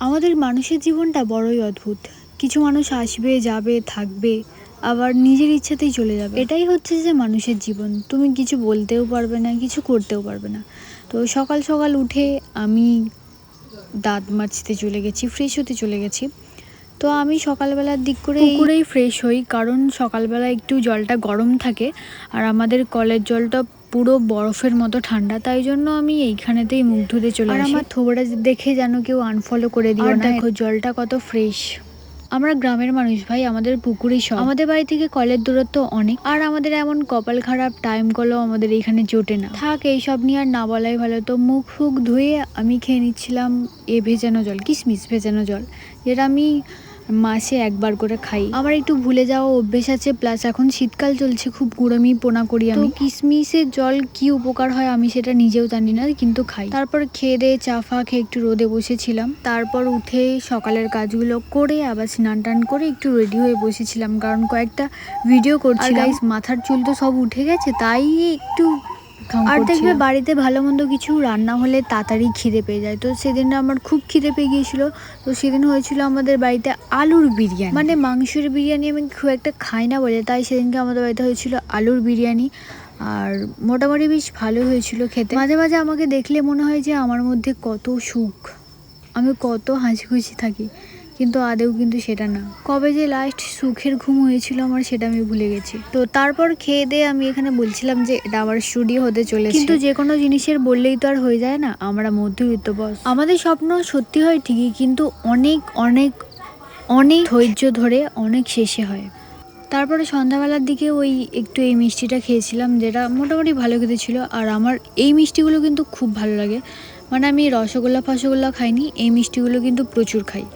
আমাদের মানুষের জীবনটা বড়ই অদ্ভুত। কিছু মানুষ আসবে, যাবে, থাকবে, আবার নিজের ইচ্ছাতেই চলে যাবে। এটাই হচ্ছে যে মানুষের জীবন। তুমি কিছু বলতেও পারবে না, কিছু করতেও পারবে না। তো সকাল সকাল উঠে আমি দাঁত মাজতে চলে গেছি, ফ্রেশ হতে চলে গেছি। তো আমি সকালবেলার দিক করে পুকুরেই ফ্রেশ হই, কারণ সকালবেলা একটু জলটা গরম থাকে আর আমাদের কলের জলটা পুরো বরফের মতো ঠান্ডা, তাই জন্য আমি এইখানেতেই মুখ ধুতে চলে আসি। আর আমার থোবড়া দেখে যেন কেউ আনফলো করে দিও না। দেখো জলটা কত ফ্রেশ। আমরা গ্রামের মানুষ ভাই, আমাদের পুকুরেই সব। আমাদের বাড়ি থেকে কলের দূরত্ব অনেক, আর আমাদের এমন কপাল খারাপ টাইম কলও আমাদের এইখানে জোটে না। থাক এইসব নিয়ে আর না বলাই ভালো। তো মুখ ফুক ধুয়ে আমি খেয়ে নিচ্ছিলাম ভেজানো জল, কিশমিশ ভেজানো জল, যেটা আমি মাসে একবার করে খাই। আমার একটু ভুলে যাওয়া অভ্যেস আছে, প্লাস এখন শীতকাল চলছে, খুব কুড়ামি পোনা করি আমি। কিশমিশের জল কি উপকার হয় আমি সেটা নিজেও জানি না, কিন্তু খাই। তারপর খেয়ে দিয়ে চা ফা খেয়ে একটু রোদে বসেছিলাম। তারপর উঠে সকালের কাজগুলো করে আবার স্নান টান করে একটু রেডি হয়ে বসেছিলাম, কারণ কয়েকটা ভিডিও করছিলাম। মাথার চুল তো সব উঠে গেছে, তাই একটু আর দেখবে বাড়িতে ভালো মন্দ কিছু রান্না হলে তাড়াতাড়ি খিদে পেয়ে যায়। তো সেদিন আমার খুব খিদে পেয়ে গিয়েছিল। তো সেদিন হয়েছিল আমাদের বাড়িতে আলুর বিরিয়ানি, মানে মাংসের বিরিয়ানি আমি খুব একটা খাই না বলে, তাই সেদিনকে আমাদের বাড়িতে হয়েছিল আলুর বিরিয়ানি। আর মোটামুটি বেশ ভালো হয়েছিল খেতে। মাঝে মাঝে আমাকে দেখলে মনে হয় যে আমার মধ্যে কত সুখ, আমি কত হাসি খুশি থাকি, কিন্তু আদেও কিন্তু সেটা না। কবে যে লাস্ট সুখের ঘুম হয়েছিল আমার সেটা আমি ভুলে গেছি। তো তারপর খেয়ে দিয়ে আমি এখানে বলছিলাম যে এটা আমার স্টুডিও হতে চলেছে, কিন্তু যে কোনো জিনিসের বললেই তো আর হয়ে যায় না। আমরা মধ্যবিত্ত বস, আমাদের স্বপ্ন সত্যি হয় ঠিকই, কিন্তু অনেক অনেক অনেক ধৈর্য ধরে অনেক শেষে হয়। তারপরে সন্ধ্যাবেলার দিকে ওই একটু এই মিষ্টিটা খেয়েছিলাম, যেটা মোটামুটি ভালো খেতে ছিল। আর আমার এই মিষ্টিগুলো কিন্তু খুব ভালো লাগে, মানে আমি রসগোল্লা ফসগোল্লা খাইনি, এই মিষ্টিগুলো কিন্তু প্রচুর খাই।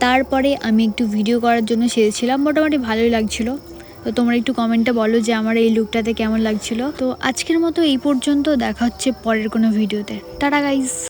তারপরে আমি একটু ভিডিও করার জন্য সেরেছিলাম, মোটামুটি ভালোই লাগছিল। তো তোমরা একটু কমেন্টে বলো যে আমার এই লুকটাতে কেমন লাগছিল। তো আজকের মতো এই পর্যন্ত, দেখা হচ্ছে পরের কোনো ভিডিওতে। Tata guys.